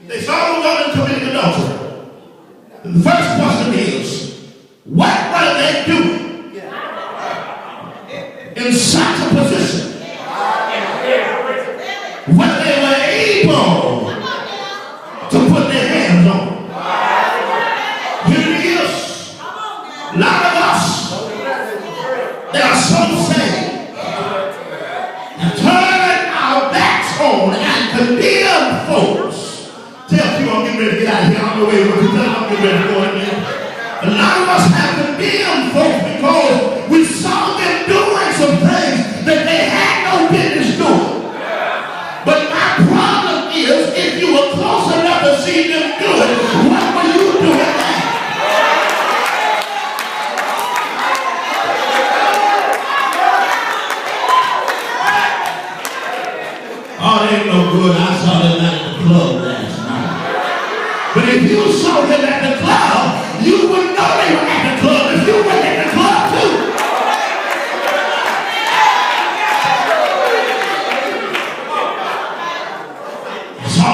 They saw the woman committing adultery. The first question is, what were they doing in such a position when they were able to put their hands on? Here it is. A lot of us, they are so saved and turn our backs on and condemn folks. Tell people I'm getting ready to get out of here. I don't know where you're going to tell them I'm getting ready to go in there. A lot of us have condemned folks because we saw them doing some things that they had no business doing. But my problem is, if you were close enough to see them do it, what were you doing now? Oh, they ain't no good. I saw them at the club last night. But if you saw them at the club, you would know they were at the club if you went at the club too. So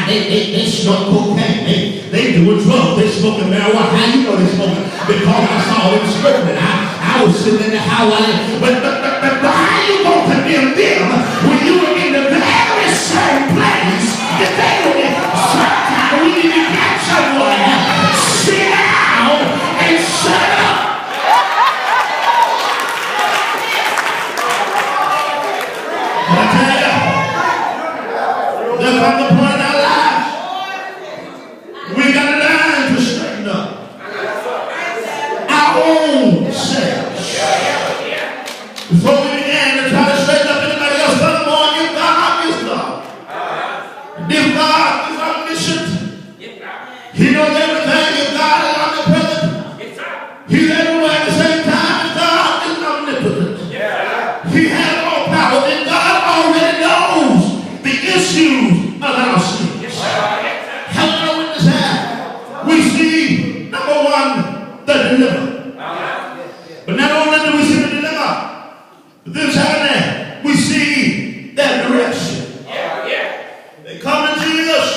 they smoke cocaine. They doing drugs. They smoking marijuana. How you know they smoking? Because I saw them smoking. I was sitting in the house. But how you gonna condemn them when you were in the very same place that they were in? Sometimes we need to get someone, sit down and shut up. I tell you, there comes a point in our lives we got a line to straighten up. Our own selves. Before we began to try to straighten up anybody else, furthermore, give God is God. If God is omniscient, He knows everything. If God is omnipresent, He's everywhere at the same time. If God is omnipotent, He has all power. And God already knows the issues of our sins. Hello, witness hand. We see, number one, the deliverer. But not only do we see the deliverer, but this happening, we see that direction. They come to Jesus.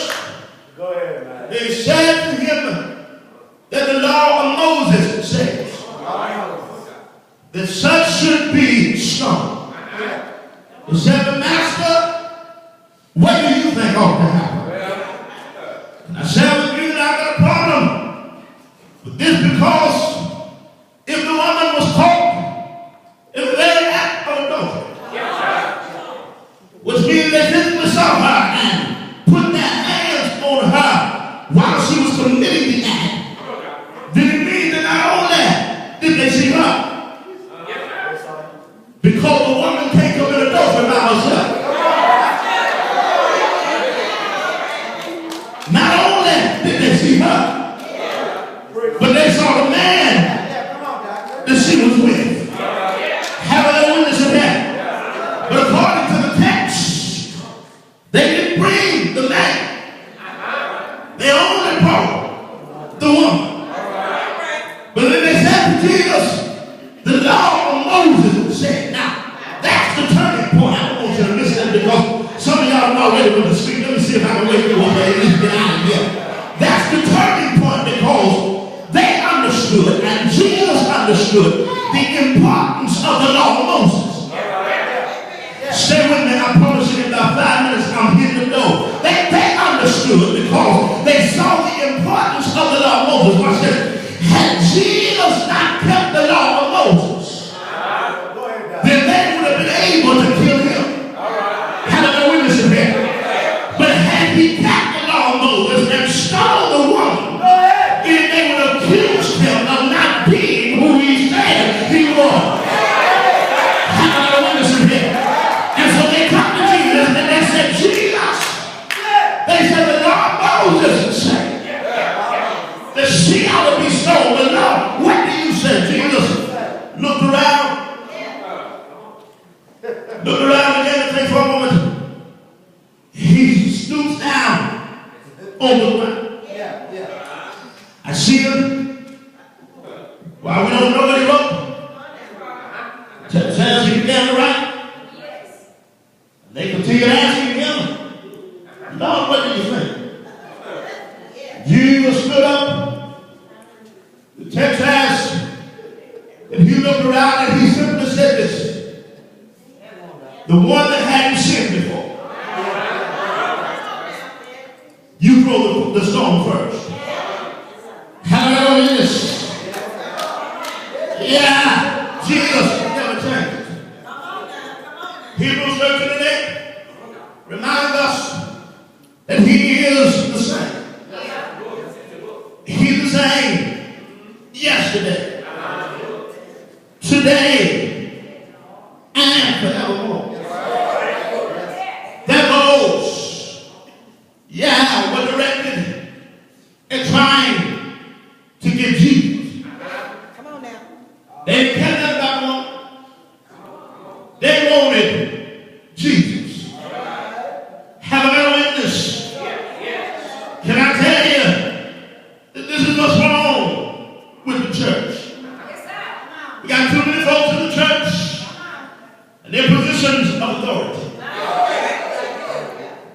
Go ahead, man. They said to him that the law of Moses says that such should be stoned. He said, Master, what do you think ought to happen? And I said with you that I got a problem with this, because if the woman was caught in the very act of adultery, which means they physically saw her and put their hands on her while she was committing the act, then it means that not only did they see her, because the woman can't commit adultery by herself. Not only did they see her, but they saw the man that she was with. Have a witness of that. But according to the text, they didn't bring the man. They only brought the woman. But then they said to Jesus, the law of Moses said, now, that's the turning point. I don't want you to miss that, because some of y'all already want to speak. Let me see if I can wake you up and at least get out of here. That's the turning point, because they understood, and Jesus understood, the importance of the law of Moses. Stay with me. I promise you in about 5 minutes I'm hitting the door. They understood, because they saw the importance of the law of Moses. Watch this. Had Jesus not kept the law of Moses, then they would have been able to kill him. Had no witness of that. But had he kept the law of Moses and stoned the woman, then they would have accused him of not being who he said he was. Had no witness of that. And so they come to Jesus and they said, Jesus, they said the law of Moses said that she ought to be stoned. But now, what do you say, Jesus? Looked around. Look around again and think for a moment. He stoops down on the ground. I see him. Why we don't know what he wrote? Says he began to write. They continue asking him, Lord, what do you think? stood up, the text says, and he looked around and he simply said this: the one that hadn't sinned before, you throw the stone first. Hallelujah. Yeah, Jesus never changes. Hebrews 13:8 reminds us that he is the same. He's the same yesterday, today, and forevermore. That those, were directed and trying to get Jesus. Come on now. They didn't care nothing about one. They wanted Jesus. Have a little witness. Can I tell you that this is what's wrong with the church? We got too many folks in the church and their positions of authority.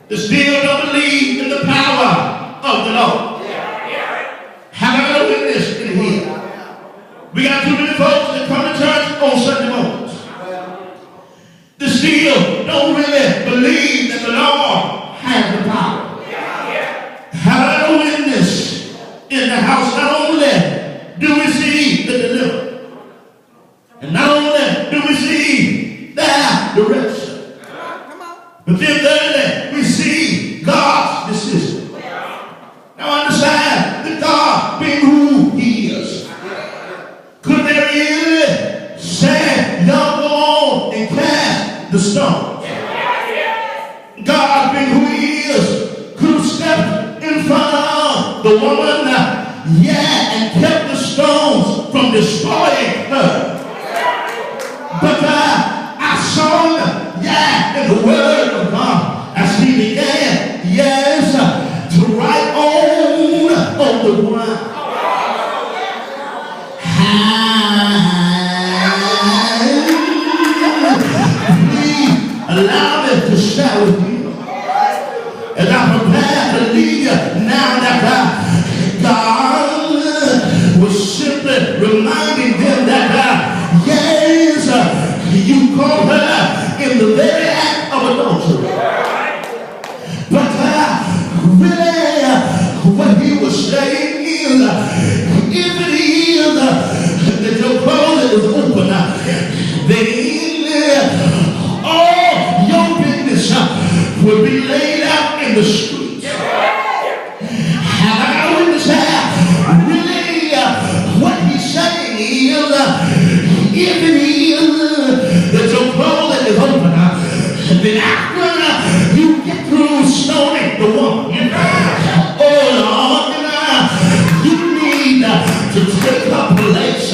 They still don't believe in the power of the Lord. Have a little witness in here. We got too many folks that come to church on Sunday mornings. They still don't really believe that the Lord has the power. Have a little witness in the house. Not only do we see the deliverer, and not only do we see their direction, but then thirdly, we see God's decision. Now understand that God being who he is, could they really say, y'all go on and cast the stone? God being who he is, could have stepped in front of the woman, and kept the stones from destroying her. But I saw in the word of God as he began, to write on the ground. Please allow me to share with you as I prepare to leave you now that God was simply reminding them that you caught her in the very act of adultery. But really what he was saying is, if it is that your closet is open, then all your business will be laid out in the streets. Have I got a witness here? Really what he's saying is, if it is that your closet is open, then after you get through stoning the woman, you need to take a place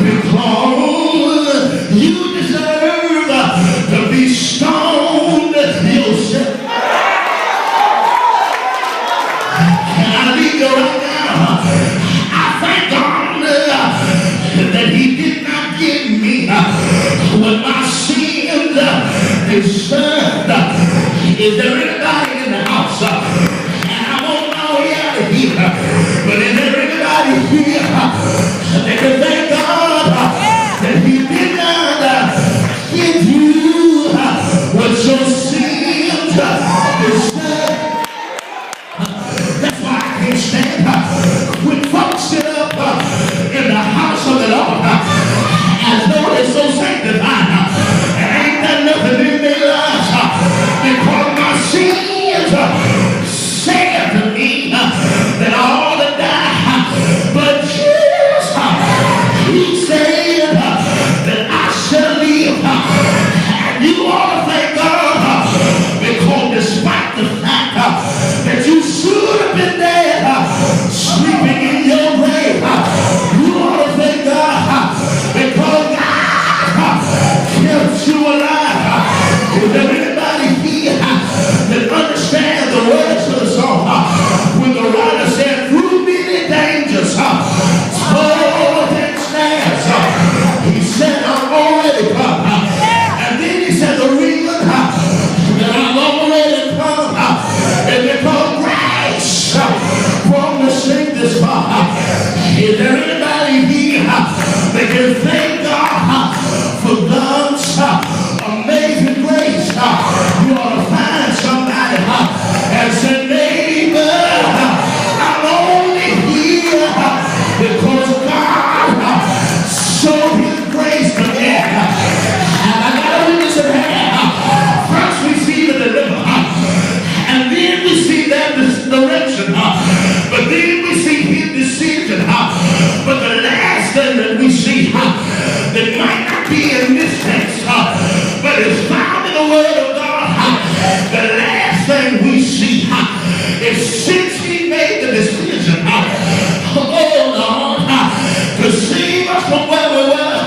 because you deserve to be stoned yourself. Can I leave you right now? I thank God that he did not give me what my sins deserved. Is there anybody in the house? And I won't know out of here, but is there anybody here that can thank God that he did not give you what your sins deserve? That's why I can't stand when folks sit up in the house of the Lord as though they're so sanctified and ain't done nothing in their lives because my sin revelation. But then we see his decision. But the last thing that we see that might not be in this text, but is found in the Word of God. The last thing we see is since he made the decision, oh Lord, to save us from where we were,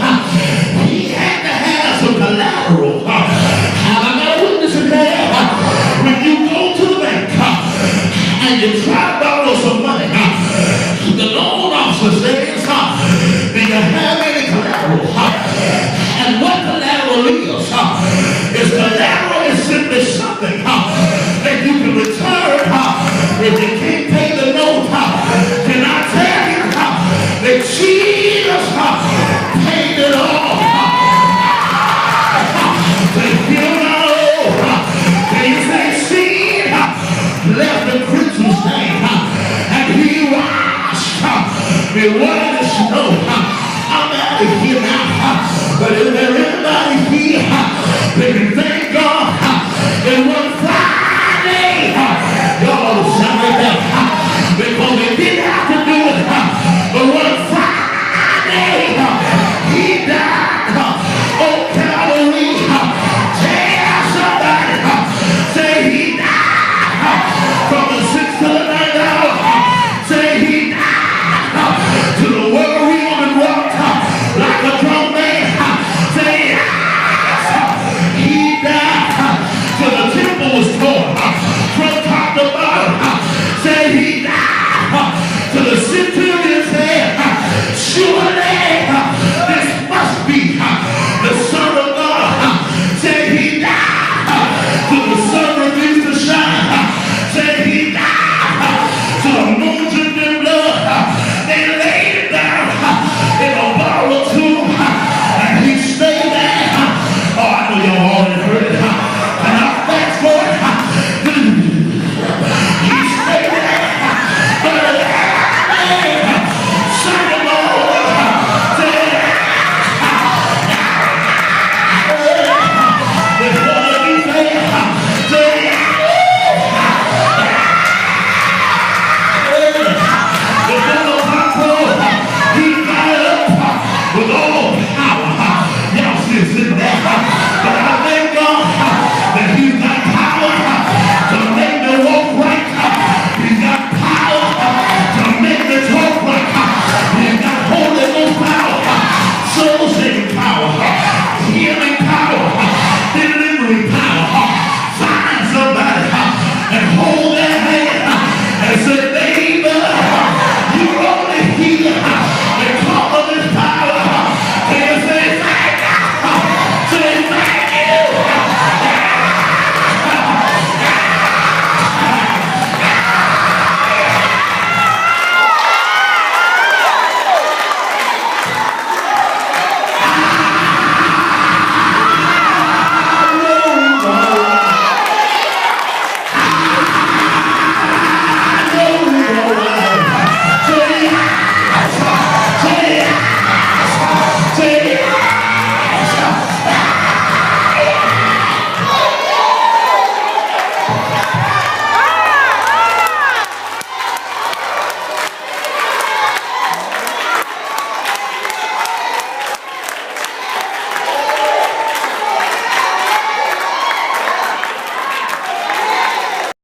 he had to have some collateral. I got a witness in there. When you go to the bank and you try to borrow some money, the loan officer says, do you have any collateral? And what collateral is collateral is simply something that you can return if you can't pay the note. Can I tell you that Jesus paid it all? If you know, he said sin left the crimson stain and he washed me white as snow. I'm out of here now, but is there anybody here that can thank God in one Friday? Y'all sound like that because they didn't have to do it, but one Friday he died on Calvary. Tell somebody, say he died from the 6th to the 9th hour. Say he died to the world reeled and rocked like a drum man. Say yes, he died till the temple was torn from top to bottom. Say he died till the centurion said, surely this must be the Son of God. Say he died till the sun refused to shine. Say he died till the moon dripped in blood. They laid it down in a borrowed tomb and he stayed there. Oh, I know y'all already heard it. And I fast forward. He stayed there. But the Son of God said, before the new day, say, before the popcorn, he got up with all power. Y'all still sitting there. But I thank God that he's got power to make me walk right. He's got power to make me talk right. He's got Holy Ghost power, soul saving power, healing power, delivery power. Find somebody and hold